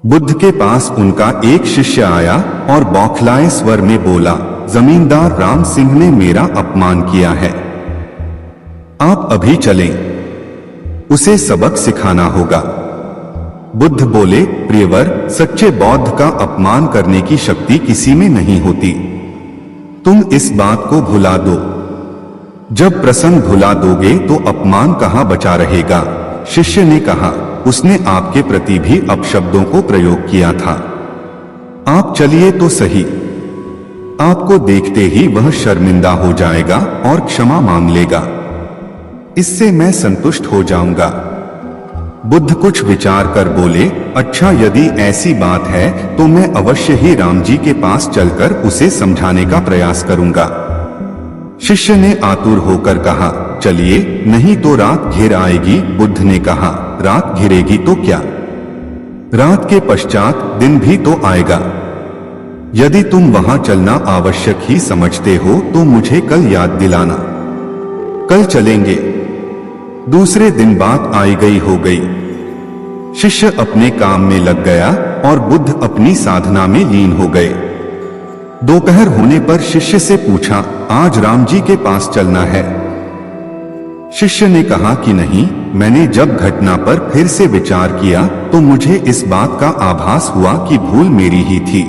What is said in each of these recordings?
बुद्ध के पास उनका एक शिष्य आया और बौखलाए स्वर में बोला, जमींदार राम सिंह ने मेरा अपमान किया है, आप अभी चलें, उसे सबक सिखाना होगा। बुद्ध बोले, प्रियवर, सच्चे बौद्ध का अपमान करने की शक्ति किसी में नहीं होती, तुम इस बात को भुला दो। जब प्रसंग भुला दोगे तो अपमान कहां बचा रहेगा। शिष्य ने कहा, उसने आपके प्रति भी अपशब्दों को प्रयोग किया था, आप चलिए तो सही। आपको देखते ही वह शर्मिंदा हो जाएगा और क्षमा मांग लेगा, इससे मैं संतुष्ट हो जाऊंगा। बुद्ध कुछ विचार कर बोले, अच्छा, यदि ऐसी बात है तो मैं अवश्य ही राम जी के पास चलकर उसे समझाने का प्रयास करूंगा। शिष्य ने आतुर होकर कहा, चलिए, नहीं तो रात घिर आएगी। बुद्ध ने कहा, रात घिरेगी तो क्या, रात के पश्चात दिन भी तो आएगा। यदि तुम वहां चलना आवश्यक ही समझते हो तो मुझे कल याद दिलाना, कल चलेंगे। दूसरे दिन बात आई गई हो गई। शिष्य अपने काम में लग गया और बुद्ध अपनी साधना में लीन हो गए। दोपहर होने पर शिष्य से पूछा, आज राम जी के पास चलना है। शिष्य ने कहा कि नहीं, मैंने जब घटना पर फिर से विचार किया तो मुझे इस बात का आभास हुआ कि भूल मेरी ही थी।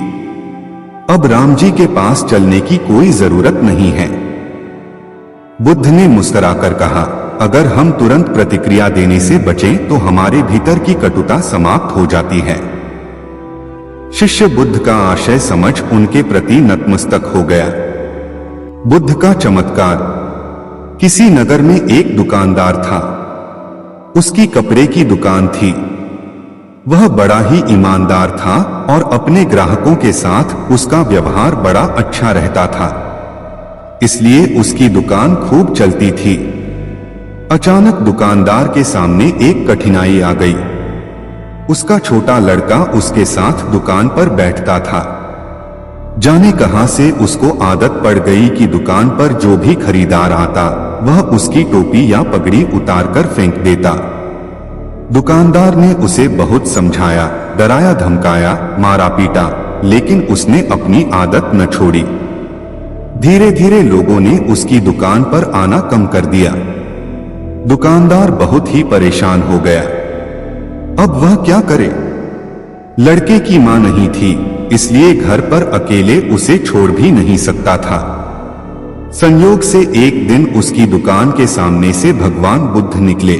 अब राम जी के पास चलने की कोई जरूरत नहीं है। बुद्ध ने मुस्कुराकर कहा, अगर हम तुरंत प्रतिक्रिया देने से बचें तो हमारे भीतर की कटुता समाप्त हो जाती है। शिष्य बुद्ध का आशय समझ उनके प्रति नतमस्तक हो गया। बुद्ध का चमत्कार। किसी नगर में एक दुकानदार था, उसकी कपड़े की दुकान थी। वह बड़ा ही ईमानदार था और अपने ग्राहकों के साथ उसका व्यवहार बड़ा अच्छा रहता था, इसलिए उसकी दुकान खूब चलती थी। अचानक दुकानदार के सामने एक कठिनाई आ गई। उसका छोटा लड़का उसके साथ दुकान पर बैठता था। जाने कहां से उसको आदत पड़ गई कि दुकान पर जो भी खरीदार आता वह उसकी टोपी या पगड़ी उतारकर फेंक देता। दुकानदार ने उसे बहुत समझाया, डराया, धमकाया, मारा पीटा, लेकिन उसने अपनी आदत न छोड़ी। धीरे धीरे लोगों ने उसकी दुकान पर आना कम कर दिया। दुकानदार बहुत ही परेशान हो गया। अब वह क्या करे? लड़के की मां नहीं थी, इसलिए घर पर अकेले उसे छोड़ भी नहीं सकता था। संयोग से एक दिन उसकी दुकान के सामने से भगवान बुद्ध निकले।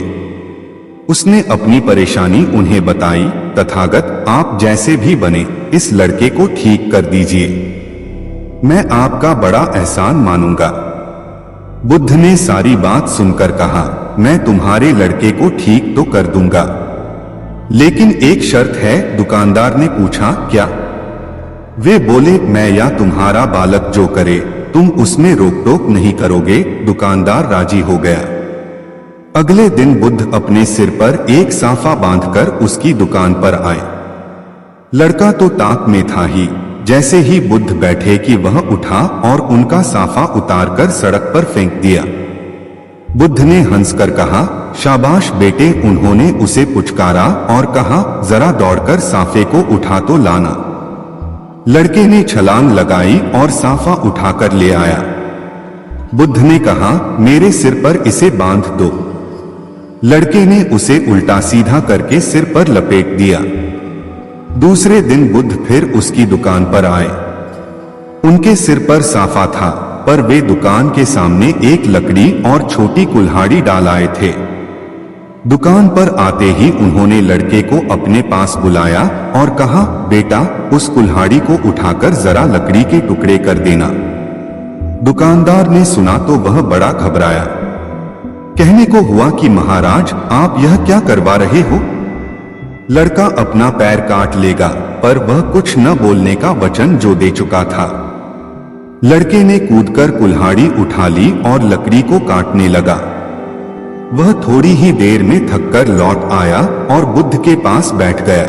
उसने अपनी परेशानी उन्हें बताई। तथागत, आप जैसे भी बने इस लड़के को ठीक कर दीजिए, मैं आपका बड़ा एहसान मानूंगा। बुद्ध ने सारी बात सुनकर कहा, मैं तुम्हारे लड़के को ठीक तो कर दूंगा, लेकिन एक शर्त है। दुकानदार ने पूछा, क्या? वे बोले, मैं या तुम्हारा बालक जो करे तुम उसमें रोक टोक नहीं करोगे। दुकानदार राजी हो गया। अगले दिन बुद्ध अपने सिर पर एक साफा बांधकर उसकी दुकान पर आए। लड़का तो ताक में था ही। जैसे ही बुद्ध बैठे कि वह उठा और उनका साफा उतारकर सड़क पर फेंक दिया। बुद्ध ने हंसकर कहा, शाबाश बेटे। उन्होंने उसे पुचकारा और कहा, जरा दौड़कर साफे को उठा तो लाना। लड़के ने छलांग लगाई और साफा उठाकर ले आया। बुद्ध ने कहा, मेरे सिर पर इसे बांध दो। लड़के ने उसे उल्टा सीधा करके सिर पर लपेट दिया। दूसरे दिन बुद्ध फिर उसकी दुकान पर आए। उनके सिर पर साफा था, पर वे दुकान के सामने एक लकड़ी और छोटी कुल्हाड़ी डाल आए थे। दुकान पर आते ही उन्होंने लड़के को अपने पास बुलाया और कहा, बेटा, उस कुल्हाड़ी को उठाकर जरा लकड़ी के टुकड़े कर देना। दुकानदार ने सुना तो वह बड़ा घबराया। कहने को हुआ कि महाराज, आप यह क्या करवा रहे हो? लड़का अपना पैर काट लेगा, पर वह कुछ न बोलने का वचन जो दे चुका था। लड़के ने कूदकर कुल्हाड़ी उठा ली और लकड़ी को काटने लगा। वह थोड़ी ही देर में थककर लौट आया और बुद्ध के पास बैठ गया।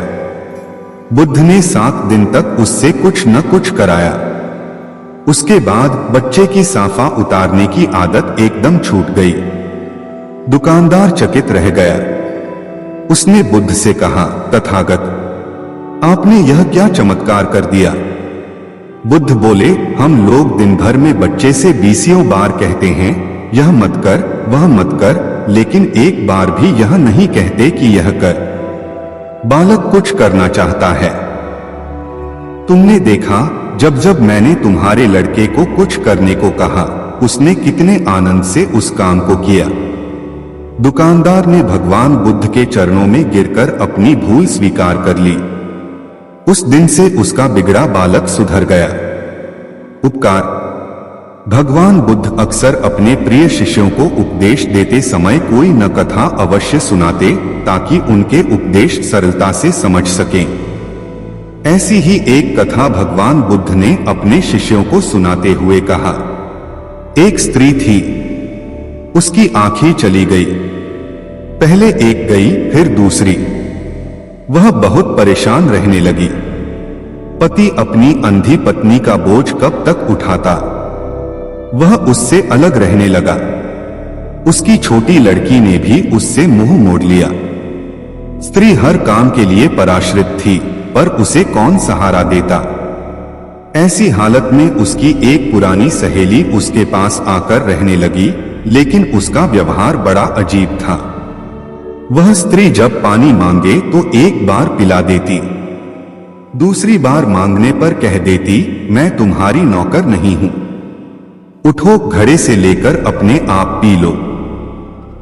बुद्ध ने 7 दिन तक उससे कुछ न कुछ कराया। उसके बाद बच्चे की साफा उतारने की आदत एकदम छूट गई। दुकानदार चकित रह गया। उसने बुद्ध से कहा, तथागत, आपने यह क्या चमत्कार कर दिया? बुद्ध बोले, हम लोग दिन भर में बच्चे से बीसियों बार कहते हैं यह मत कर, वह मत कर, लेकिन एक बार भी यह नहीं कहते कि यह कर। बालक कुछ करना चाहता है। तुमने देखा, जब जब मैंने तुम्हारे लड़के को कुछ करने को कहा, उसने कितने आनंद से उस काम को किया। दुकानदार ने भगवान बुद्ध के चरणों में गिरकर अपनी भूल स्वीकार कर ली। उस दिन से उसका बिगड़ा बालक सुधर गया। उपकार। भगवान बुद्ध अक्सर अपने प्रिय शिष्यों को उपदेश देते समय कोई न कथा अवश्य सुनाते ताकि उनके उपदेश सरलता से समझ सकें। ऐसी ही एक कथा भगवान बुद्ध ने अपने शिष्यों को सुनाते हुए कहा। एक स्त्री थी, उसकी आंखें चली गई। पहले एक गई, फिर दूसरी। वह बहुत परेशान रहने लगी। पति अपनी अंधी पत्नी का बोझ कब तक उठाता। वह उससे अलग रहने लगा। उसकी छोटी लड़की ने भी उससे मुंह मोड़ लिया। स्त्री हर काम के लिए पराश्रित थी, पर उसे कौन सहारा देता। ऐसी हालत में उसकी एक पुरानी सहेली उसके पास आकर रहने लगी, लेकिन उसका व्यवहार बड़ा अजीब था। वह स्त्री जब पानी मांगे तो एक बार पिला देती, दूसरी बार मांगने पर कह देती, मैं तुम्हारी नौकर नहीं हूं, उठो घड़े से लेकर अपने आप पी लो।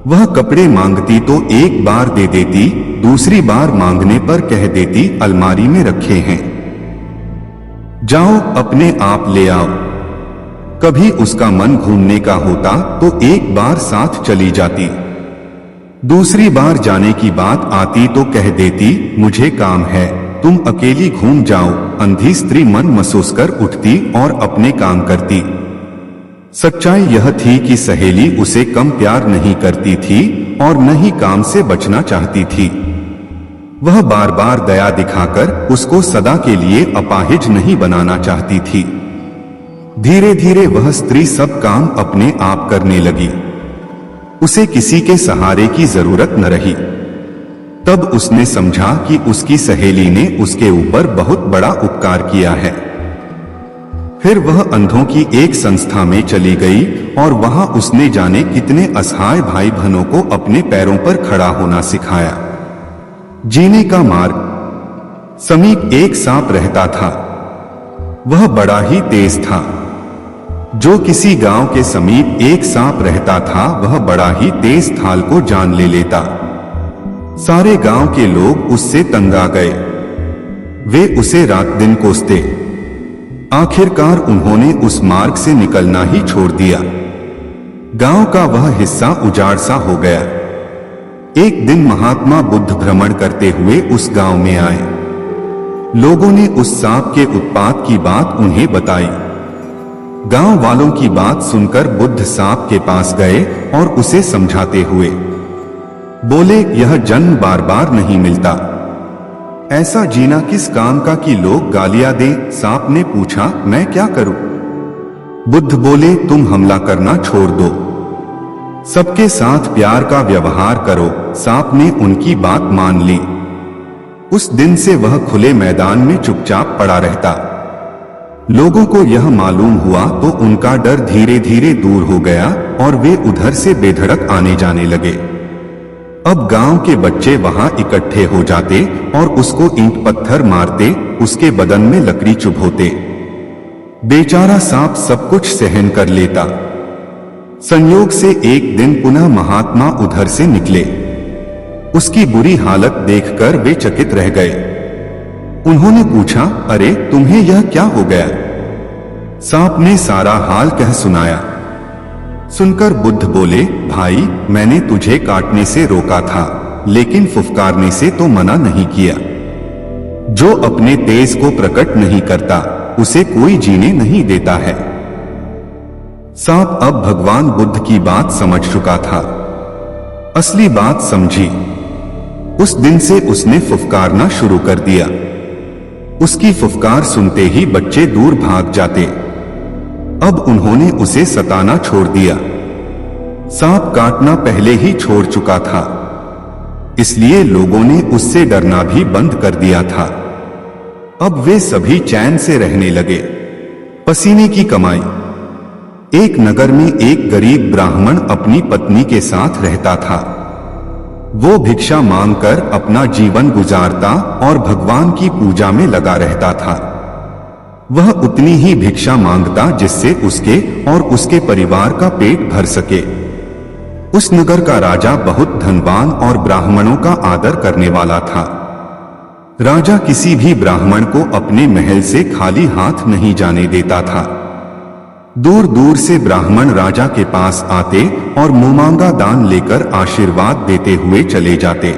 वह कपड़े मांगती तो एक बार दे देती, दूसरी बार मांगने पर कह देती, अलमारी में रखे हैं, जाओ अपने आप ले आओ। कभी उसका मन घूमने का होता तो एक बार साथ चली जाती, दूसरी बार जाने की बात आती तो कह देती, मुझे काम है, तुम अकेली घूम जाओ। अंधी स्त्री मन महसूस कर उठती और अपने काम करती। सच्चाई यह थी कि सहेली उसे कम प्यार नहीं करती थी और न ही काम से बचना चाहती थी। वह बार बार दया दिखाकर उसको सदा के लिए अपाहिज नहीं बनाना चाहती थी। धीरे धीरे वह स्त्री सब काम अपने आप करने लगी। उसे किसी के सहारे की जरूरत न रही। तब उसने समझा कि उसकी सहेली ने उसके ऊपर बहुत बड़ा उपकार किया है। फिर वह अंधों की एक संस्था में चली गई और वहां उसने जाने कितने असहाय भाई बहनों को अपने पैरों पर खड़ा होना सिखाया। जीने का मार्ग। समीप एक सांप रहता था। वह बड़ा ही तेज था। जो किसी गांव के समीप एक सांप रहता था, वह बड़ा ही तेज थाल को जान ले लेता। सारे गांव के लोग उससे तंग आ गए। वे उसे रात दिन कोसते। आखिरकार उन्होंने उस मार्ग से निकलना ही छोड़ दिया। गांव का वह हिस्सा उजाड़ सा हो गया। एक दिन महात्मा बुद्ध भ्रमण करते हुए उस गांव में आए। लोगों ने उस सांप के उत्पात की बात उन्हें बताई। गांव वालों की बात सुनकर बुद्ध सांप के पास गए और उसे समझाते हुए बोले, यह जन्म बार बार नहीं मिलता। ऐसा जीना किस काम का कि लोग गालियां दें। सांप ने पूछा, मैं क्या करूं? बुद्ध बोले, तुम हमला करना छोड़ दो, सबके साथ प्यार का व्यवहार करो। सांप ने उनकी बात मान ली। उस दिन से वह खुले मैदान में चुपचाप पड़ा रहता। लोगों को यह मालूम हुआ तो उनका डर धीरे धीरे दूर हो गया और वे उधर से बेधड़क आने जाने लगे। अब गांव के बच्चे वहां इकट्ठे हो जाते और उसको ईंट पत्थर मारते, उसके बदन में लकड़ी चुभोते। बेचारा सांप सब कुछ सहन कर लेता। संयोग से एक दिन पुनः महात्मा उधर से निकले। उसकी बुरी हालत देखकर वे चकित रह गए। उन्होंने पूछा, अरे तुम्हें यह क्या हो गया? सांप ने सारा हाल कह सुनाया। सुनकर बुद्ध बोले, भाई मैंने तुझे काटने से रोका था, लेकिन फुफकारने से तो मना नहीं किया। जो अपने तेज को प्रकट नहीं करता, उसे कोई जीने नहीं देता है। सांप अब भगवान बुद्ध की बात समझ चुका था। असली बात समझी। उस दिन से उसने फुफकारना शुरू कर दिया। उसकी फुफकार सुनते ही बच्चे दूर भाग जाते। अब उन्होंने उसे सताना छोड़ दिया। सांप काटना पहले ही छोड़ चुका था, इसलिए लोगों ने उससे डरना भी बंद कर दिया था। अब वे सभी चैन से रहने लगे। पसीने की कमाई। एक नगर में एक गरीब ब्राह्मण अपनी पत्नी के साथ रहता था। वो भिक्षा मांगकर अपना जीवन गुजारता और भगवान की पूजा में लगा रहता था। वह उतनी ही भिक्षा मांगता जिससे उसके और उसके परिवार का पेट भर सके। उस नगर का राजा बहुत धनवान और ब्राह्मणों का आदर करने वाला था। राजा किसी भी ब्राह्मण को अपने महल से खाली हाथ नहीं जाने देता था। दूर दूर से ब्राह्मण राजा के पास आते और मुंहमांगा दान लेकर आशीर्वाद देते हुए चले जाते।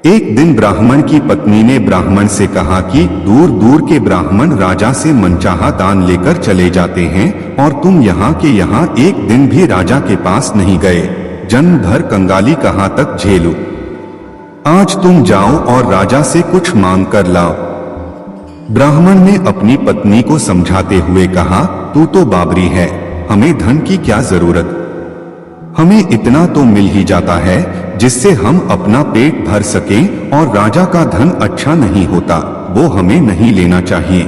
एक दिन ब्राह्मण की पत्नी ने ब्राह्मण से कहा कि दूर दूर के ब्राह्मण राजा से मनचाहा दान लेकर चले जाते हैं और तुम यहाँ के यहाँ एक दिन भी राजा के पास नहीं गए। जन्म भर कंगाली कहाँ तक झेलूं? आज तुम जाओ और राजा से कुछ मांग कर लाओ। ब्राह्मण ने अपनी पत्नी को समझाते हुए कहा, तू तो बाबरी है, हमें धन की क्या जरूरत? हमें इतना तो मिल ही जाता है जिससे हम अपना पेट भर सकें और राजा का धन अच्छा नहीं होता, वो हमें नहीं लेना चाहिए।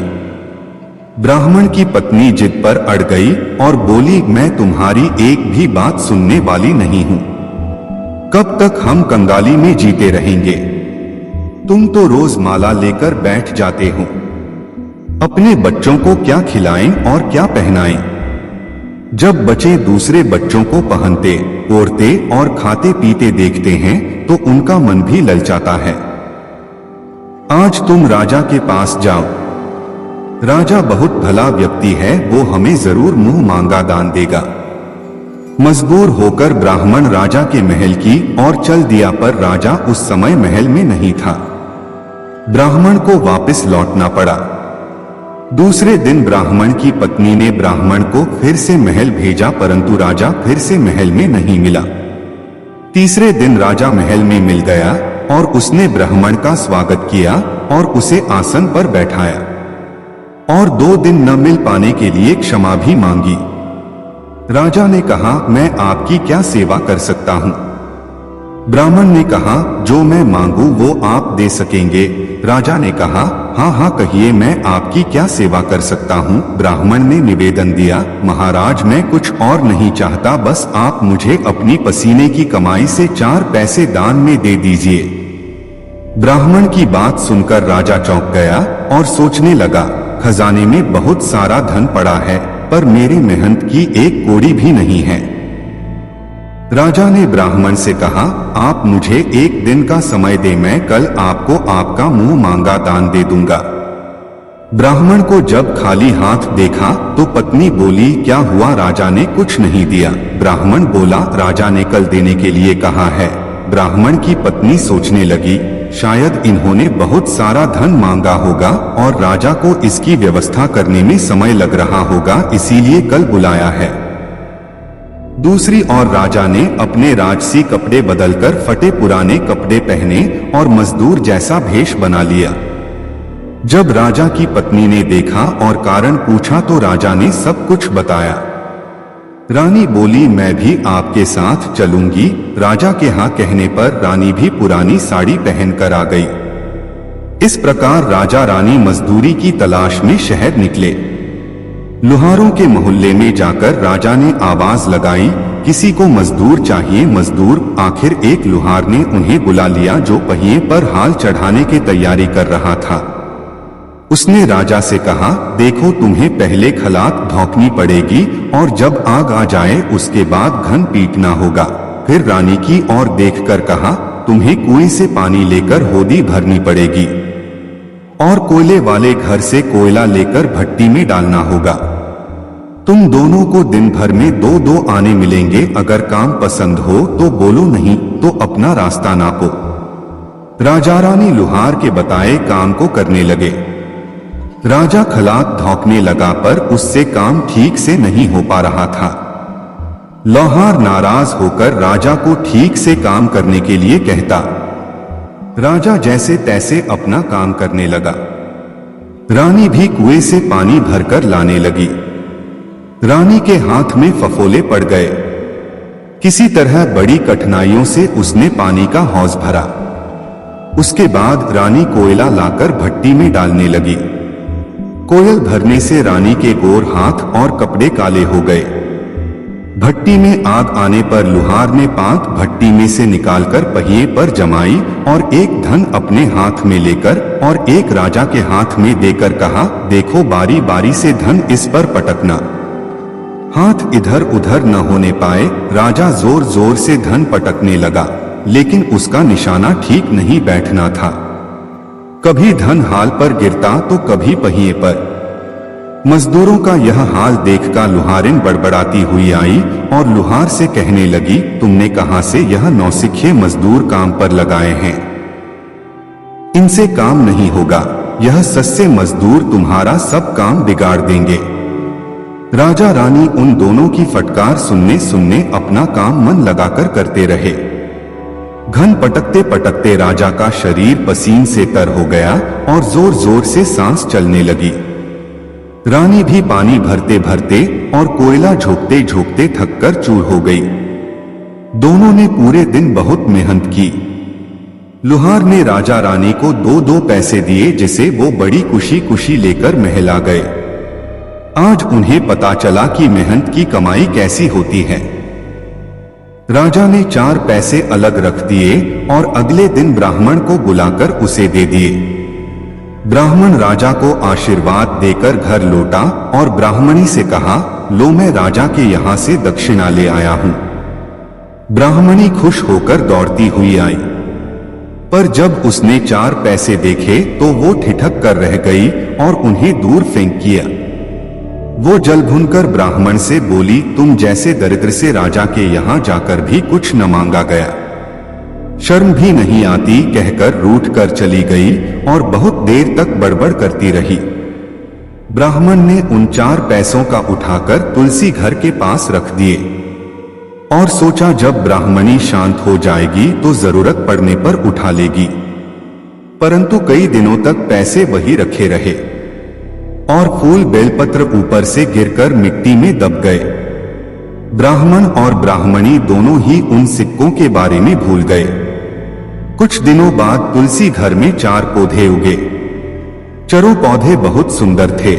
ब्राह्मण की पत्नी जिद पर अड़ गई और बोली, मैं तुम्हारी एक भी बात सुनने वाली नहीं हूं। कब तक हम कंगाली में जीते रहेंगे? तुम तो रोज माला लेकर बैठ जाते हो। अपने बच्चों को क्या खिलाएं और क्या पहनाएं? जब बच्चे दूसरे बच्चों को पहनते, ओढ़ते और खाते पीते देखते हैं तो उनका मन भी ललचाता है। आज तुम राजा के पास जाओ। राजा बहुत भला व्यक्ति है, वो हमें जरूर मुंह मांगा दान देगा। मजबूर होकर ब्राह्मण राजा के महल की ओर चल दिया, पर राजा उस समय महल में नहीं था। ब्राह्मण को वापस लौटना पड़ा। दूसरे दिन ब्राह्मण की पत्नी ने ब्राह्मण को फिर से महल भेजा, परंतु राजा फिर से महल में नहीं मिला। तीसरे दिन राजा महल में मिल गया और उसने ब्राह्मण का स्वागत किया और उसे आसन पर बैठाया और 2 दिन न मिल पाने के लिए क्षमा भी मांगी। राजा ने कहा, मैं आपकी क्या सेवा कर सकता हूं? ब्राह्मण ने कहा, जो मैं मांगू वो आप दे सकेंगे। राजा ने कहा, हाँ हाँ कहिए, मैं आपकी क्या सेवा कर सकता हूँ? ब्राह्मण ने निवेदन दिया, महाराज मैं कुछ और नहीं चाहता, बस आप मुझे अपनी पसीने की कमाई से 4 पैसे दान में दे दीजिए। ब्राह्मण की बात सुनकर राजा चौंक गया और सोचने लगा, खजाने में बहुत सारा धन पड़ा है पर मेरी मेहनत की एक कौड़ी भी नहीं है। राजा ने ब्राह्मण से कहा, आप मुझे 1 दिन का समय दे, मैं कल आपको आपका मुंह मांगा दान दे दूंगा। ब्राह्मण को जब खाली हाथ देखा तो पत्नी बोली, क्या हुआ? राजा ने कुछ नहीं दिया। ब्राह्मण बोला, राजा ने कल देने के लिए कहा है। ब्राह्मण की पत्नी सोचने लगी, शायद इन्होंने बहुत सारा धन मांगा होगा और राजा को इसकी व्यवस्था करने में समय लग रहा होगा, इसीलिए कल बुलाया है। दूसरी ओर राजा ने अपने राजसी कपड़े बदलकर फटे पुराने कपड़े पहने और मजदूर जैसा भेष बना लिया। जब राजा की पत्नी ने देखा और कारण पूछा तो राजा ने सब कुछ बताया। रानी बोली, मैं भी आपके साथ चलूंगी। राजा के हाँ कहने पर रानी भी पुरानी साड़ी पहनकर आ गई। इस प्रकार राजा रानी मजदूरी की तलाश में शहर निकले। लुहारों के मोहल्ले में जाकर राजा ने आवाज लगाई, किसी को मजदूर चाहिए, मजदूर। आखिर एक लुहार ने उन्हें बुला लिया जो पहिए पर हाल चढ़ाने की तैयारी कर रहा था। उसने राजा से कहा, देखो तुम्हें पहले खलात धोंकनी पड़ेगी और जब आग आ जाए उसके बाद घन पीटना होगा। फिर रानी की ओर देखकर कहा, तुम्हें कुएं से पानी लेकर होदी भरनी पड़ेगी और कोयले वाले घर से कोयला लेकर भट्टी में डालना होगा। तुम दोनों को दिन भर में 2-2 आने मिलेंगे। अगर काम पसंद हो तो बोलो, नहीं तो अपना रास्ता नापो। राजा रानी लुहार के बताए काम को करने लगे। राजा खलात धोंकने लगा पर उससे काम ठीक से नहीं हो पा रहा था। लौहार नाराज होकर राजा को ठीक से काम करने के लिए कहता। राजा जैसे तैसे अपना काम करने लगा। रानी भी कुएं से पानी भरकर लाने लगी। रानी के हाथ में फफोले पड़ गए। किसी तरह बड़ी कठिनाइयों से उसने पानी का हौज भरा। उसके बाद रानी कोयला लाकर भट्टी में डालने लगी। कोयल भरने से रानी के गोर हाथ और कपड़े काले हो गए। भट्टी में आग आने पर लुहार ने पांत भट्टी में से निकालकर पहिए पर जमाई और एक धन अपने हाथ में लेकर और एक राजा के हाथ में देकर कहा, देखो बारी बारी से धन इस पर पटकना। हाथ इधर उधर न होने पाए। राजा जोर जोर से धन पटकने लगा, लेकिन उसका निशाना ठीक नहीं बैठना था। कभी धन हाल पर गिरता तो कभी पहिए पर। मजदूरों का यह हाल देखकर लुहारिन बड़बड़ाती हुई आई और लुहार से कहने लगी, तुमने कहां से यह नौसिखिए मजदूर काम पर लगाए हैं? इनसे काम नहीं होगा। यह सस्ते मजदूर तुम्हारा सब काम बिगाड़ देंगे। राजा रानी उन दोनों की फटकार सुनने सुनने अपना काम मन लगाकर करते रहे। घन पटकते पटकते राजा का शरीर पसीन से तर हो गया और जोर जोर से सांस चलने लगी। रानी भी पानी भरते भरते और कोयला झोंकते झोंकते थककर चूर हो गई। दोनों ने पूरे दिन बहुत मेहनत की। लुहार ने राजा रानी को 2-2 पैसे दिए, जिसे वो बड़ी खुशी खुशी लेकर महल आ गए। आज उन्हें पता चला कि मेहनत की कमाई कैसी होती है। राजा ने 4 पैसे अलग रख दिए और अगले दिन ब्राह्मण को बुलाकर उसे दे दिए। ब्राह्मण राजा को आशीर्वाद देकर घर लौटा और ब्राह्मणी से कहा, लो मैं राजा के यहाँ से दक्षिणा ले आया हूँ। ब्राह्मणी खुश होकर दौड़ती हुई आई, पर जब उसने 4 पैसे देखे तो वो ठिठक कर रह गई और उन्हें दूर फेंक दिया। वो जल भुनकर ब्राह्मण से बोली, तुम जैसे दरिद्र से राजा के यहाँ जाकर भी कुछ न मांगा गया। शर्म भी नहीं आती, कहकर रूठ कर चली गई और बहुत देर तक बड़बड़ करती रही। ब्राह्मण ने उन 4 पैसों का उठाकर तुलसी घर के पास रख दिए और सोचा जब ब्राह्मणी शांत हो जाएगी तो जरूरत पड़ने पर उठा लेगी। परंतु कई दिनों तक पैसे वही रखे रहे और फूल बेलपत्र ऊपर से गिरकर मिट्टी में दब गए। ब्राह्मण और ब्राह्मणी दोनों ही उन सिक्कों के बारे में भूल गए। कुछ दिनों बाद तुलसी घर में 4 पौधे उगे। चारों पौधे बहुत सुंदर थे।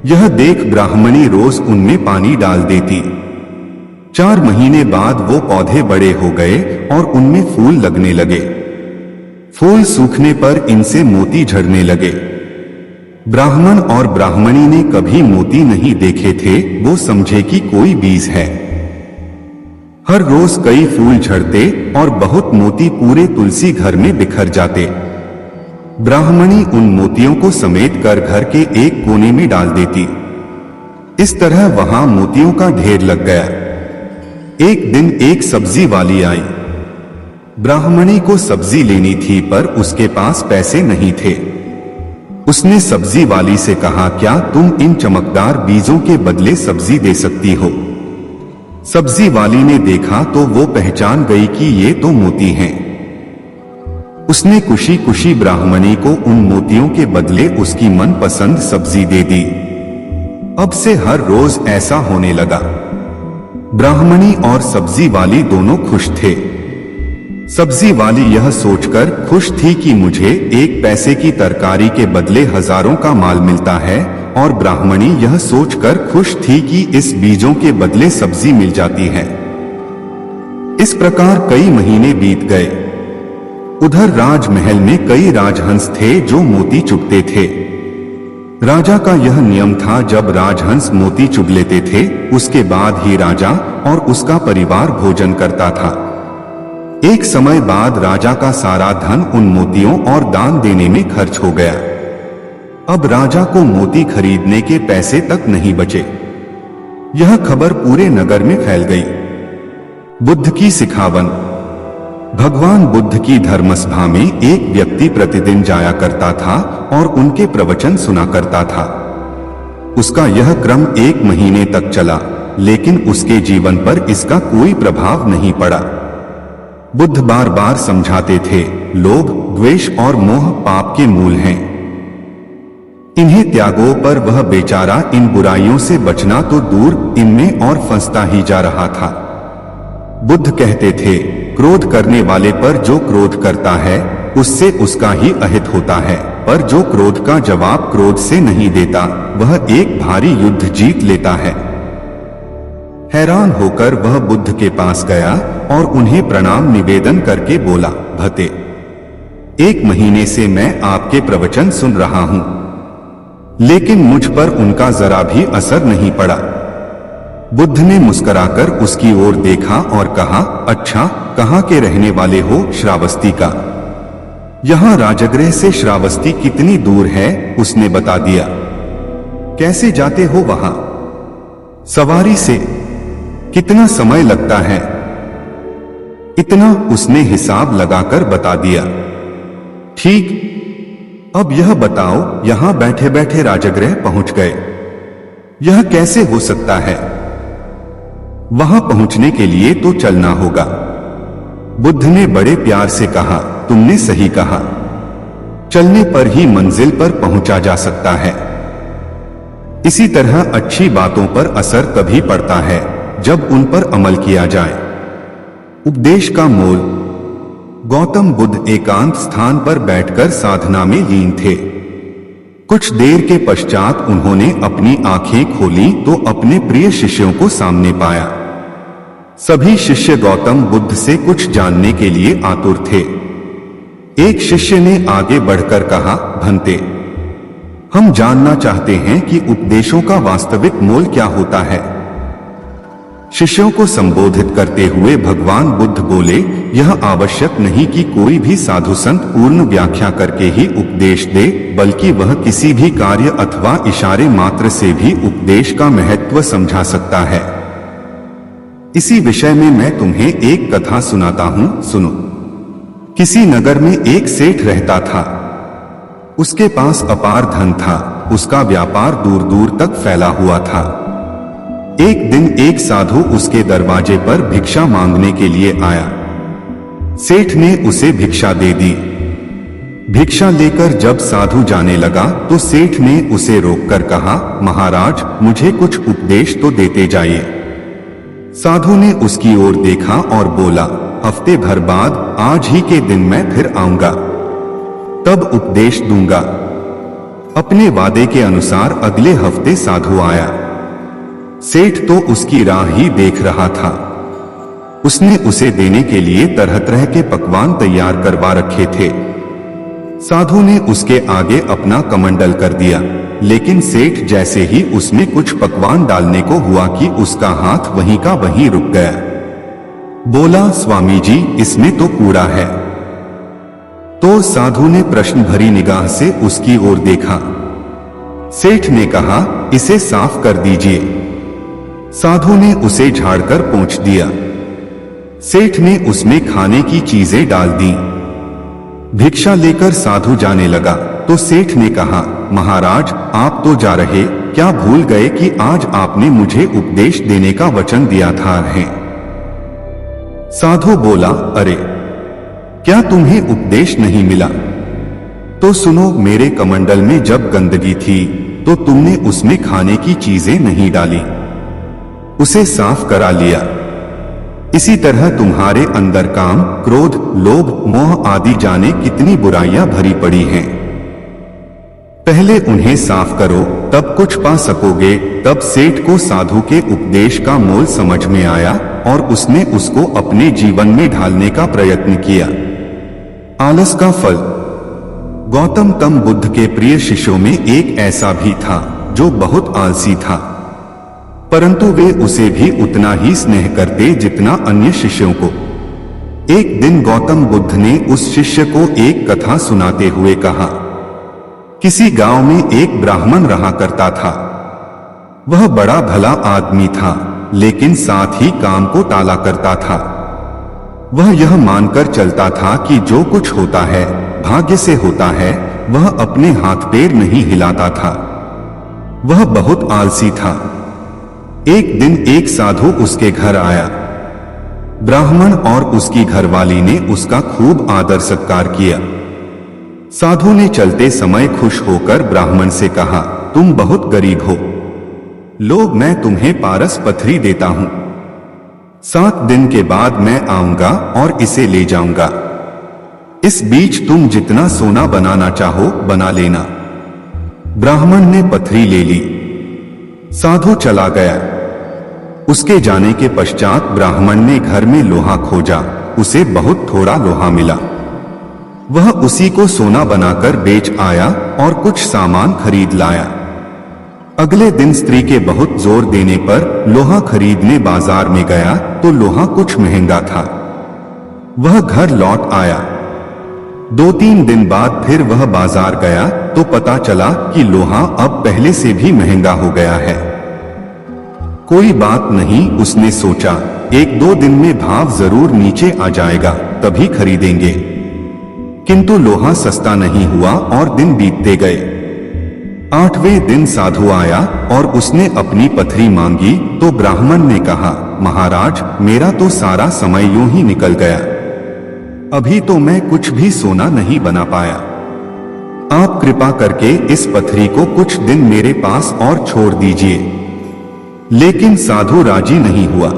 यह देख ब्राह्मणी रोज उनमें पानी डाल देती। 4 महीने बाद वो पौधे बड़े हो गए और उनमें फूल लगने लगे। फूल सूखने पर इनसे मोती झड़ने लगे। ब्राह्मण और ब्राह्मणी ने कभी मोती नहीं देखे थे, वो समझे कि कोई बीज है। हर रोज कई फूल झड़ते और बहुत मोती पूरे तुलसी घर में बिखर जाते। ब्राह्मणी उन मोतियों को समेट कर घर के एक कोने में डाल देती। इस तरह वहां मोतियों का ढेर लग गया। एक दिन एक सब्जी वाली आई। ब्राह्मणी को सब्जी लेनी थी पर उसके पास पैसे नहीं थे। उसने सब्जी वाली से कहा, क्या तुम इन चमकदार बीजों के बदले सब्जी दे सकती हो? सब्जी वाली ने देखा तो वो पहचान गई कि ये तो मोती हैं। उसने खुशी खुशी ब्राह्मणी को उन मोतियों के बदले उसकी मनपसंद सब्जी दे दी। अब से हर रोज ऐसा होने लगा। ब्राह्मणी और सब्जी वाली दोनों खुश थे। सब्जी वाली यह सोचकर खुश थी कि मुझे 1 पैसे की तरकारी के बदले हजारों का माल मिलता है, और ब्राह्मणी यह सोचकर खुश थी कि इस बीजों के बदले सब्जी मिल जाती है। इस प्रकार कई महीने बीत गए। उधर राजमहल में कई राजहंस थे जो मोती चुगते थे। राजा का यह नियम था, जब राजहंस मोती चुग लेते थे उसके बाद ही राजा और उसका परिवार भोजन करता था। एक समय बाद राजा का सारा धन उन मोतियों और दान देने में खर्च हो गया। अब राजा को मोती खरीदने के पैसे तक नहीं बचे। यह खबर पूरे नगर में फैल गई। बुद्ध की सिखावन। भगवान बुद्ध की धर्मसभा में एक व्यक्ति प्रतिदिन जाया करता था और उनके प्रवचन सुना करता था। उसका यह क्रम 1 महीने तक चला, लेकिन उसके जीवन पर इसका कोई प्रभाव नहीं पड़ा। बुद्ध बार बार समझाते थे, लोभ, द्वेष और मोह पाप के मूल हैं। इन्हें त्यागो, पर वह बेचारा इन बुराइयों से बचना तो दूर, इनमें और फंसता ही जा रहा था। बुद्ध कहते थे, क्रोध करने वाले पर जो क्रोध करता है उससे उसका ही अहित होता है, पर जो क्रोध का जवाब क्रोध से नहीं देता वह एक भारी युद्ध जीत लेता है। हैरान होकर वह बुद्ध के पास गया और उन्हें प्रणाम निवेदन करके बोला, भते, 1 महीने से मैं आपके प्रवचन सुन रहा हूं, लेकिन मुझ पर उनका जरा भी असर नहीं पड़ा। बुद्ध ने मुस्कुराकर उसकी ओर देखा और कहा, अच्छा, कहाँ के रहने वाले हो? श्रावस्ती का। यहाँ राजगृह से श्रावस्ती कितनी दूर है? उसने बता दिया। कैसे जाते हो वहां? सवारी से। कितना समय लगता है? इतना, उसने हिसाब लगाकर बता दिया। ठीक, अब यह बताओ, यहां बैठे बैठे राजगृह पहुंच गए, यह कैसे हो सकता है? वहां पहुंचने के लिए तो चलना होगा। बुद्ध ने बड़े प्यार से कहा, तुमने सही कहा, चलने पर ही मंजिल पर पहुंचा जा सकता है। इसी तरह अच्छी बातों पर असर तभी पड़ता है जब उन पर अमल किया जाए। उपदेश का मोल। गौतम बुद्ध एकांत स्थान पर बैठकर साधना में लीन थे। कुछ देर के पश्चात उन्होंने अपनी आंखें खोली तो अपने प्रिय शिष्यों को सामने पाया। सभी शिष्य गौतम बुद्ध से कुछ जानने के लिए आतुर थे। एक शिष्य ने आगे बढ़कर कहा, भंते, हम जानना चाहते हैं कि उपदेशों का वास्तविक मोल क्या होता है। शिष्यों को संबोधित करते हुए भगवान बुद्ध बोले, यह आवश्यक नहीं कि कोई भी साधु संत पूर्ण व्याख्या करके ही उपदेश दे, बल्कि वह किसी भी कार्य अथवा इशारे मात्र से भी उपदेश का महत्व समझा सकता है। इसी विषय में मैं तुम्हें एक कथा सुनाता हूं, सुनो। किसी नगर में एक सेठ रहता था। उसके पास अपार धन था। उसका व्यापार दूर दूर तक फैला हुआ था। एक दिन एक साधु उसके दरवाजे पर भिक्षा मांगने के लिए आया। सेठ ने उसे भिक्षा दे दी। भिक्षा लेकर जब साधु जाने लगा तो सेठ ने उसे रोककर कहा, महाराज, मुझे कुछ उपदेश तो देते जाइए। साधु ने उसकी ओर देखा और बोला, हफ्ते भर बाद आज ही के दिन मैं फिर आऊंगा, तब उपदेश दूंगा। अपने वादे के अनुसार अगले हफ्ते साधु आया। सेठ तो उसकी राह ही देख रहा था। उसने उसे देने के लिए तरह तरह के पकवान तैयार करवा रखे थे। साधु ने उसके आगे अपना कमंडल कर दिया, लेकिन सेठ जैसे ही उसमें कुछ पकवान डालने को हुआ कि उसका हाथ वहीं का वहीं रुक गया। बोला, स्वामी जी, इसमें तो कूड़ा है। तो साधु ने प्रश्न भरी निगाह से उसकी ओर देखा। सेठ ने कहा, इसे साफ कर दीजिए। साधु ने उसे झाड़कर पोंछ दिया। सेठ ने उसमें खाने की चीजें डाल दी। भिक्षा लेकर साधु जाने लगा तो सेठ ने कहा, महाराज, आप तो जा रहे, क्या भूल गए कि आज आपने मुझे उपदेश देने का वचन दिया था? साधु बोला, अरे, क्या तुम्हें उपदेश नहीं मिला? तो सुनो, मेरे कमंडल में जब गंदगी थी तो तुमने उसमें खाने की चीजें नहीं डाली, उसे साफ करा लिया। इसी तरह तुम्हारे अंदर काम, क्रोध, लोभ, मोह आदि जाने कितनी बुराइयां भरी पड़ी हैं। पहले उन्हें साफ करो, तब कुछ पा सकोगे। तब सेठ को साधु के उपदेश का मोल समझ में आया और उसने उसको अपने जीवन में ढालने का प्रयत्न किया। आलस का फल। गौतम बुद्ध के प्रिय शिष्यों में एक ऐसा भी था जो बहुत आलसी था, परंतु वे उसे भी उतना ही स्नेह करते जितना अन्य शिष्यों को। एक दिन गौतम बुद्ध ने उस शिष्य को एक कथा सुनाते हुए कहा, किसी गांव में एक ब्राह्मण रहा करता था। वह बड़ा भला आदमी था, लेकिन साथ ही काम को टाला करता था। वह यह मानकर चलता था कि जो कुछ होता है भाग्य से होता है, वह अपने हाथ पैर नहीं हिलाता था। वह बहुत आलसी था। एक दिन एक साधु उसके घर आया। ब्राह्मण और उसकी घरवाली ने उसका खूब आदर सत्कार किया। साधु ने चलते समय खुश होकर ब्राह्मण से कहा, तुम बहुत गरीब हो, लो, मैं तुम्हें पारस पथरी देता हूं। 7 दिन के बाद मैं आऊंगा और इसे ले जाऊंगा। इस बीच तुम जितना सोना बनाना चाहो बना लेना। ब्राह्मण ने पथरी ले ली। साधु चला गया। उसके जाने के पश्चात ब्राह्मण ने घर में लोहा खोजा। उसे बहुत थोड़ा लोहा मिला। वह उसी को सोना बनाकर बेच आया और कुछ सामान खरीद लाया। अगले दिन स्त्री के बहुत जोर देने पर लोहा खरीदने बाजार में गया तो लोहा कुछ महंगा था। वह घर लौट आया। 2-3 दिन बाद फिर वह बाजार गया तो पता चला कि लोहा अब पहले से भी महंगा हो गया है। कोई बात नहीं, उसने सोचा 1-2 दिन में भाव जरूर नीचे आ जाएगा, तभी खरीदेंगे। किंतु लोहा सस्ता नहीं हुआ और दिन बीतते गए। 8वें दिन साधु आया और उसने अपनी पथरी मांगी तो ब्राह्मण ने कहा, महाराज मेरा तो सारा समय यूं ही निकल गया। अभी तो मैं कुछ भी सोना नहीं बना पाया। आप कृपा करके इस पथरी को कुछ दिन मेरे पास और छोड़ दीजिए। लेकिन साधु राजी नहीं हुआ।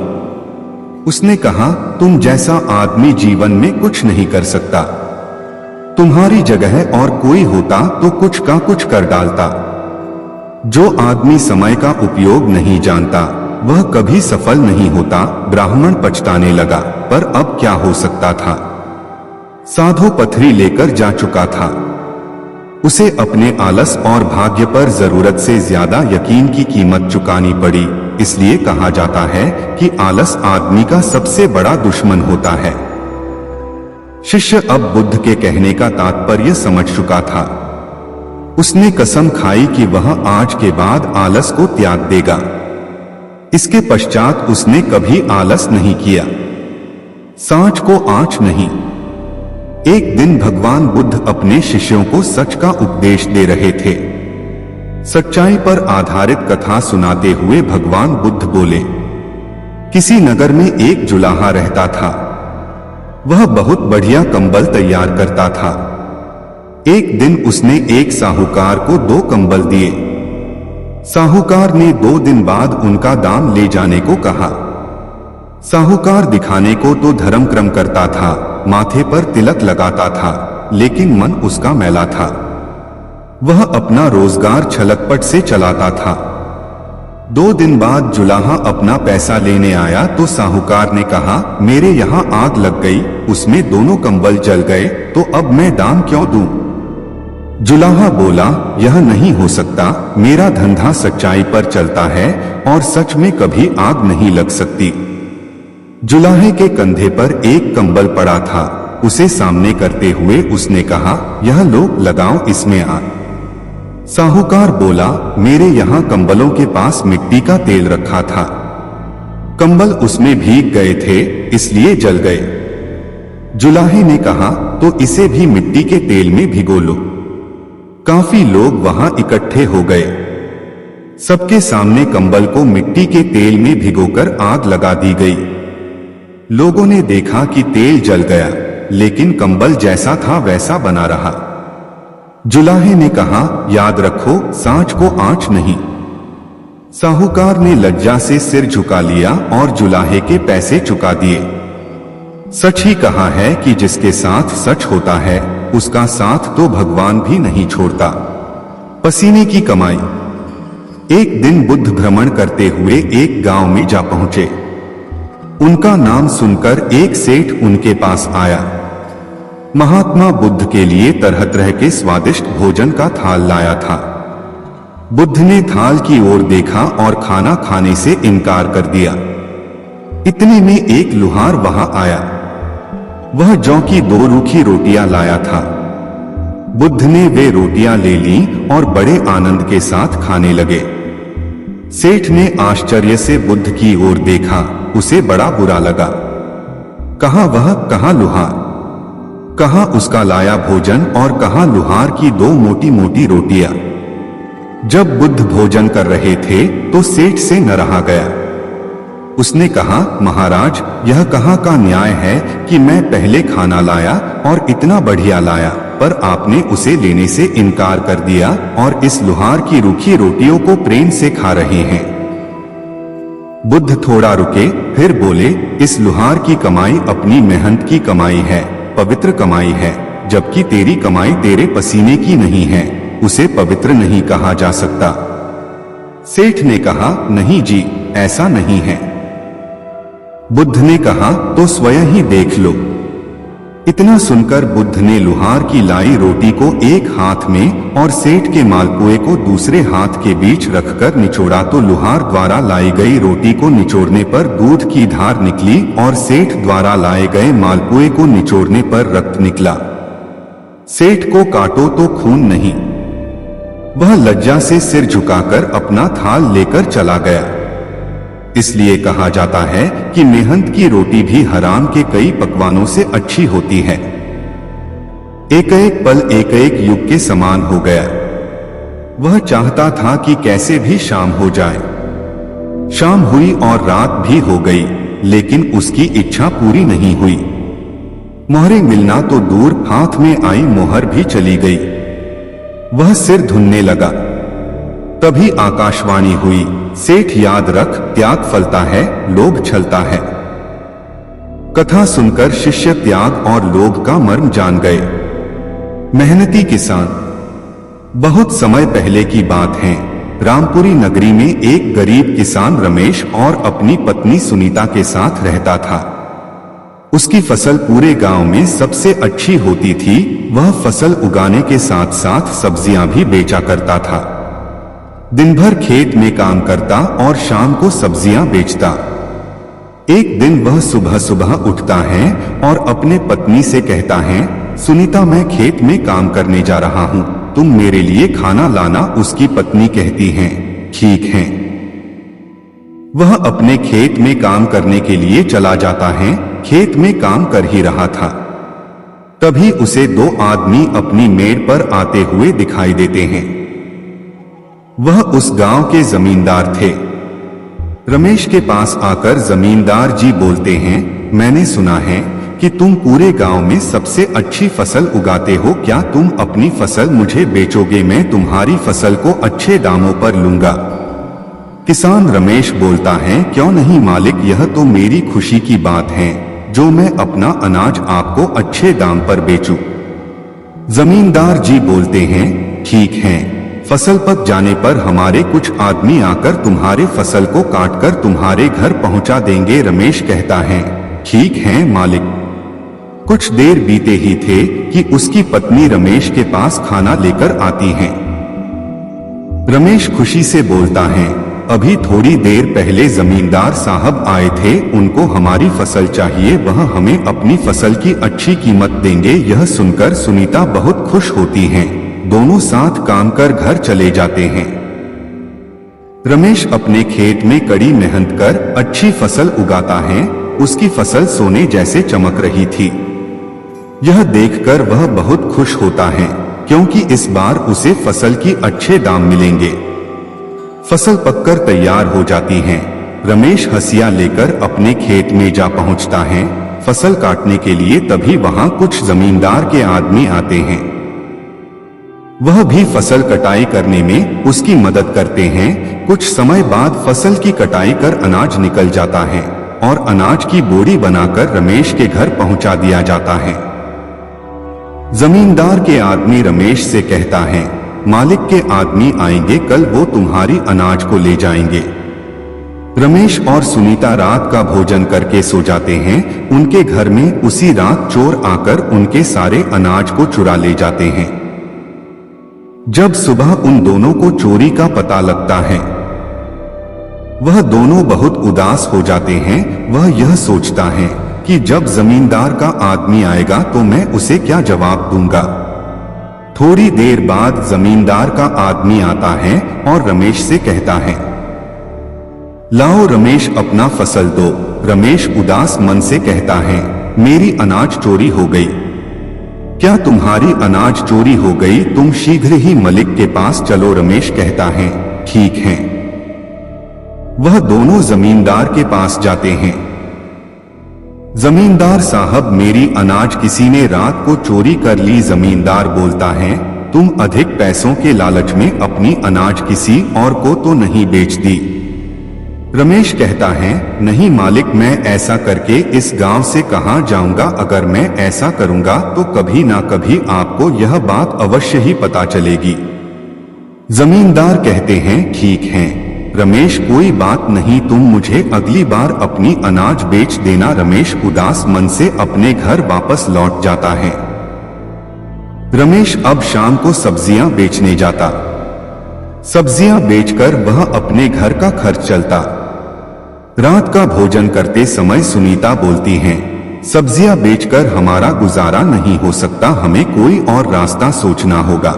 उसने कहा, तुम जैसा आदमी जीवन में कुछ नहीं कर सकता। तुम्हारी जगह और कोई होता तो कुछ का कुछ कर डालता। जो आदमी समय का उपयोग नहीं जानता वह कभी सफल नहीं होता। ब्राह्मण पछताने लगा, पर अब क्या हो सकता था। साधु पथरी लेकर जा चुका था। उसे अपने आलस और भाग्य पर जरूरत से ज्यादा यकीन की कीमत चुकानी पड़ी। इसलिए कहा जाता है कि आलस आदमी का सबसे बड़ा दुश्मन होता है। शिष्य अब बुद्ध के कहने का तात्पर्य समझ चुका था। उसने कसम खाई कि वह आज के बाद आलस को त्याग देगा। इसके पश्चात उसने कभी आलस नहीं किया। सांच को आंच नहीं। एक दिन भगवान बुद्ध अपने शिष्यों को सच का उपदेश दे रहे थे। सच्चाई पर आधारित कथा सुनाते हुए भगवान बुद्ध बोले, किसी नगर में एक जुलाहा रहता था। वह बहुत बढ़िया कंबल तैयार करता था। एक दिन उसने एक साहूकार को 2 कंबल दिए। साहूकार ने 2 दिन बाद उनका दाम ले जाने को कहा। साहूकार दिखाने को तो धर्म क्रम करता था, माथे पर तिलक लगाता था, लेकिन मन उसका मैला था। वह अपना रोजगार छलकपट से चलाता था। 2 दिन बाद जुलाहा अपना पैसा लेने आया तो साहूकार ने कहा, मेरे यहाँ आग लग गई, उसमें दोनों कंबल जल गए, तो अब मैं दाम क्यों दूं? जुलाहा बोला, यह नहीं हो सकता, मेरा धंधा सच्चाई पर चलता है और सच में कभी आग नहीं लग सकती। जुलाहे के कंधे पर एक कंबल पड़ा था। उसे सामने करते हुए उसने कहा, यह लो, लगाओ इसमें आग। साहूकार बोला, मेरे यहाँ कंबलों के पास मिट्टी का तेल रखा था। कंबल उसमें भीग गए थे, इसलिए जल गए। जुलाहे ने कहा, तो इसे भी मिट्टी के तेल में भिगो लो। काफी लोग वहां इकट्ठे हो गए। सबके सामने कंबल को मिट्टी के तेल में भिगोकर आग लगा दी गई। लोगों ने देखा कि तेल जल गया, लेकिन कंबल जैसा था वैसा बना रहा। जुलाहे ने कहा, याद रखो, सांच को आंच नहीं। साहूकार ने लज्जा से सिर झुका लिया और जुलाहे के पैसे चुका दिए। सच ही कहा है कि जिसके साथ सच होता है उसका साथ तो भगवान भी नहीं छोड़ता। पसीने की कमाई। एक दिन बुद्ध भ्रमण करते हुए एक गांव में जा पहुंचे। उनका नाम सुनकर एक सेठ उनके पास आया। महात्मा बुद्ध के लिए तरह तरह के स्वादिष्ट भोजन का थाल लाया था। बुद्ध ने थाल की ओर देखा और खाना खाने से इनकार कर दिया। इतने में एक लुहार वहां आया। वह जौ की 2 रूखी रोटियां लाया था। बुद्ध ने वे रोटियां ले ली और बड़े आनंद के साथ खाने लगे। सेठ ने आश्चर्य से बुद्ध की ओर देखा। उसे बड़ा बुरा लगा। कहाँ वह, कहाँ लुहार, कहाँ उसका लाया भोजन और कहाँ लुहार की 2 मोटी मोटी रोटियां। जब बुद्ध भोजन कर रहे थे तो सेठ से न रहा गया। उसने कहा, महाराज, यह कहाँ का न्याय है कि मैं पहले खाना लाया और इतना बढ़िया लाया, पर आपने उसे लेने से इनकार कर दिया और इस लुहार की रूखी रोटियों को प्रेम से खा रहे हैं। बुद्ध थोड़ा रुके, फिर बोले, इस लुहार की कमाई अपनी मेहनत की कमाई है, पवित्र कमाई है। जबकि तेरी कमाई तेरे पसीने की नहीं है, उसे पवित्र नहीं कहा जा सकता। सेठ ने कहा, नहीं जी, ऐसा नहीं है। बुद्ध ने कहा, तो स्वयं ही देख लो। इतना सुनकर बुद्ध ने लुहार की लाई रोटी को एक हाथ में और सेठ के मालपुए को दूसरे हाथ के बीच रखकर निचोड़ा, तो लुहार द्वारा लाई गई रोटी को निचोड़ने पर दूध की धार निकली और सेठ द्वारा लाए गए मालपुए को निचोड़ने पर रक्त निकला। सेठ को काटो तो खून नहीं। वह लज्जा से सिर झुकाकर अपना थाल लेकर चला गया। इसलिए कहा जाता है कि मेहनत की रोटी भी हराम के कई पकवानों से अच्छी होती है। एक एक पल एक एक युग के समान हो गया। वह चाहता था कि कैसे भी शाम हो जाए। शाम हुई और रात भी हो गई, लेकिन उसकी इच्छा पूरी नहीं हुई। मोहरें मिलना तो दूर, हाथ में आई मोहर भी चली गई। वह सिर धुनने लगा। तभी आकाशवाणी हुई, सेठ याद रख, त्याग फलता है, लोभ छलता है। कथा सुनकर शिष्य त्याग और लोभ का मर्म जान गए। मेहनती किसान। बहुत समय पहले की बात है। रामपुरी नगरी में एक गरीब किसान रमेश और अपनी पत्नी सुनीता के साथ रहता था। उसकी फसल पूरे गांव में सबसे अच्छी होती थी। वह फसल उगाने के साथ साथ सब्जियां भी बेचा करता था। दिन भर खेत में काम करता और शाम को सब्जियां बेचता। एक दिन वह सुबह सुबह उठता है और अपने पत्नी से कहता है, सुनीता, मैं खेत में काम करने जा रहा हूं, तुम मेरे लिए खाना लाना। उसकी पत्नी कहती है, ठीक है। वह अपने खेत में काम करने के लिए चला जाता है। खेत में काम कर ही रहा था, तभी उसे दो आदमी अपनी मेड़ पर आते हुए दिखाई देते हैं। वह उस गांव के जमींदार थे। रमेश के पास आकर जमींदार जी बोलते हैं, मैंने सुना है कि तुम पूरे गांव में सबसे अच्छी फसल उगाते हो, क्या तुम अपनी फसल मुझे बेचोगे? मैं तुम्हारी फसल को अच्छे दामों पर लूंगा। किसान रमेश बोलता है, क्यों नहीं मालिक, यह तो मेरी खुशी की बात है जो मैं अपना अनाज आपको अच्छे दाम पर बेचूं। जमींदार जी बोलते हैं, ठीक है, फसल पक जाने पर हमारे कुछ आदमी आकर तुम्हारे फसल को काटकर तुम्हारे घर पहुंचा देंगे। रमेश कहता है, ठीक है मालिक। कुछ देर बीते ही थे कि उसकी पत्नी रमेश के पास खाना लेकर आती हैं। रमेश खुशी से बोलता है, अभी थोड़ी देर पहले जमींदार साहब आए थे, उनको हमारी फसल चाहिए, वह हमें अपनी फसल की अच्छी कीमत देंगे। यह सुनकर सुनीता बहुत खुश होती हैं। दोनों साथ काम कर घर चले जाते हैं। रमेश अपने खेत में कड़ी मेहनत कर अच्छी फसल उगाता है। उसकी फसल सोने जैसे चमक रही थी। यह देखकर वह बहुत खुश होता है, क्योंकि इस बार उसे फसल की अच्छे दाम मिलेंगे। फसल पककर तैयार हो जाती है। रमेश हंसिया लेकर अपने खेत में जा पहुंचता है फसल काटने के लिए। तभी वहां कुछ जमींदार के आदमी आते हैं। वह भी फसल कटाई करने में उसकी मदद करते हैं। कुछ समय बाद फसल की कटाई कर अनाज निकल जाता है और अनाज की बोरी बनाकर रमेश के घर पहुंचा दिया जाता है। जमींदार के आदमी रमेश से कहता है, मालिक के आदमी आएंगे कल, वो तुम्हारी अनाज को ले जाएंगे। रमेश और सुनीता रात का भोजन करके सो जाते हैं। उनके घर में उसी रात चोर आकर उनके सारे अनाज को चुरा ले जाते हैं। जब सुबह उन दोनों को चोरी का पता लगता है, वह दोनों बहुत उदास हो जाते हैं। वह यह सोचता है कि जब जमींदार का आदमी आएगा तो मैं उसे क्या जवाब दूंगा। थोड़ी देर बाद जमींदार का आदमी आता है और रमेश से कहता है, लाओ रमेश अपना फसल दो। रमेश उदास मन से कहता है, मेरी अनाज चोरी हो गई। क्या तुम्हारी अनाज चोरी हो गई? तुम शीघ्र ही मलिक के पास चलो। रमेश कहता है, ठीक है। वह दोनों जमींदार के पास जाते हैं। जमींदार साहब, मेरी अनाज किसी ने रात को चोरी कर ली। जमींदार बोलता है, तुम अधिक पैसों के लालच में अपनी अनाज किसी और को तो नहीं बेच दी? रमेश कहता है, नहीं मालिक, मैं ऐसा करके इस गांव से कहां जाऊंगा। अगर मैं ऐसा करूंगा तो कभी ना कभी आपको यह बात अवश्य ही पता चलेगी। जमींदार कहते हैं, ठीक है रमेश, कोई बात नहीं, तुम मुझे अगली बार अपनी अनाज बेच देना। रमेश उदास मन से अपने घर वापस लौट जाता है। रमेश अब शाम को सब्जियां बेचने जाता। सब्जियां बेचकर वह अपने घर का खर्च चलता। रात का भोजन करते समय सुनीता बोलती हैं, सब्जियां बेचकर हमारा गुजारा नहीं हो सकता, हमें कोई और रास्ता सोचना होगा।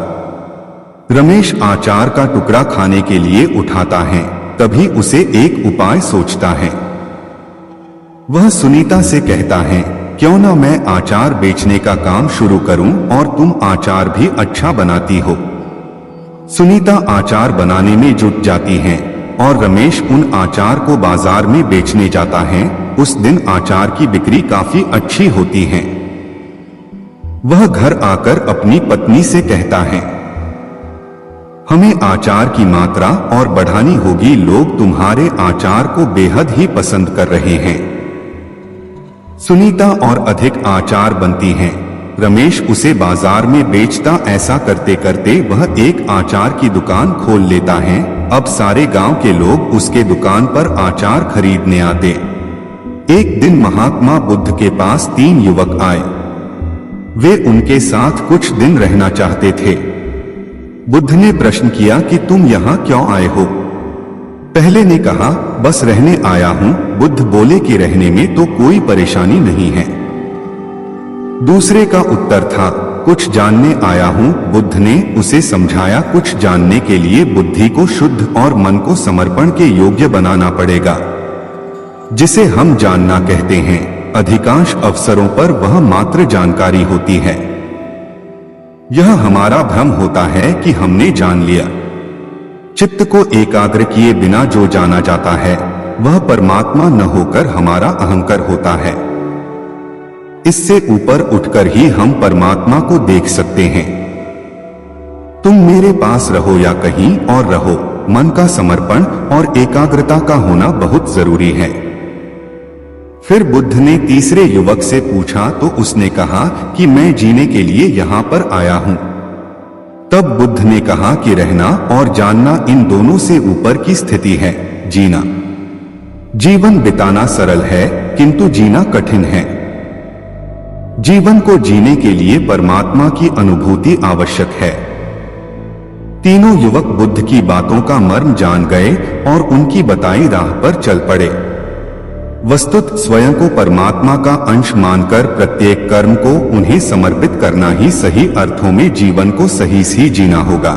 रमेश अचार का टुकड़ा खाने के लिए उठाता है, तभी उसे एक उपाय सोचता है। वह सुनीता से कहता है, क्यों ना मैं अचार बेचने का काम शुरू करूं और तुम अचार भी अच्छा बनाती हो। सुनीता अचार बनाने में जुट जाती हैं और रमेश उन अचार को बाजार में बेचने जाता है। उस दिन अचार की बिक्री काफी अच्छी होती है। वह घर आकर अपनी पत्नी से कहता है, हमें अचार की मात्रा और बढ़ानी होगी, लोग तुम्हारे अचार को बेहद ही पसंद कर रहे हैं। सुनीता और अधिक अचार बनती हैं। रमेश उसे बाजार में बेचता। ऐसा करते करते वह एक अचार की दुकान खोल लेता है। अब सारे गांव के लोग उसके दुकान पर अचार खरीदने आते। एक दिन महात्मा बुद्ध के पास 3 युवक आए। वे उनके साथ कुछ दिन रहना चाहते थे। बुद्ध ने प्रश्न किया कि तुम यहाँ क्यों आए हो? पहले ने कहा, बस रहने आया हूँ। बुद्ध बोले कि रहने में तो कोई परेशानी नहीं है। दूसरे का उत्तर था, कुछ जानने आया हूँ। बुद्ध ने उसे समझाया, कुछ जानने के लिए बुद्धि को शुद्ध और मन को समर्पण के योग्य बनाना पड़ेगा, जिसे हम जानना कहते हैं। अधिकांश अवसरों पर वह मात्र जानकारी होती है। यह हमारा भ्रम होता है कि हमने जान लिया। चित्त को एकाग्र किए बिना जो जाना जाता है वह परमात्मा न होकर हमारा अहंकार होता है। इससे ऊपर उठकर ही हम परमात्मा को देख सकते हैं। तुम मेरे पास रहो या कहीं और रहो, मन का समर्पण और एकाग्रता का होना बहुत जरूरी है। फिर बुद्ध ने तीसरे युवक से पूछा तो उसने कहा कि मैं जीने के लिए यहाँ पर आया हूँ। तब बुद्ध ने कहा कि रहना और जानना इन दोनों से ऊपर की स्थिति है। जीना, जीवन बिताना सरल है किंतु जीना कठिन है। जीवन को जीने के लिए परमात्मा की अनुभूति आवश्यक है। तीनों युवक बुद्ध की बातों का मर्म जान गए और उनकी बताई राह पर चल पड़े। वस्तुतः स्वयं को परमात्मा का अंश मानकर प्रत्येक कर्म को उन्हें समर्पित करना ही सही अर्थों में जीवन को सही से जीना होगा।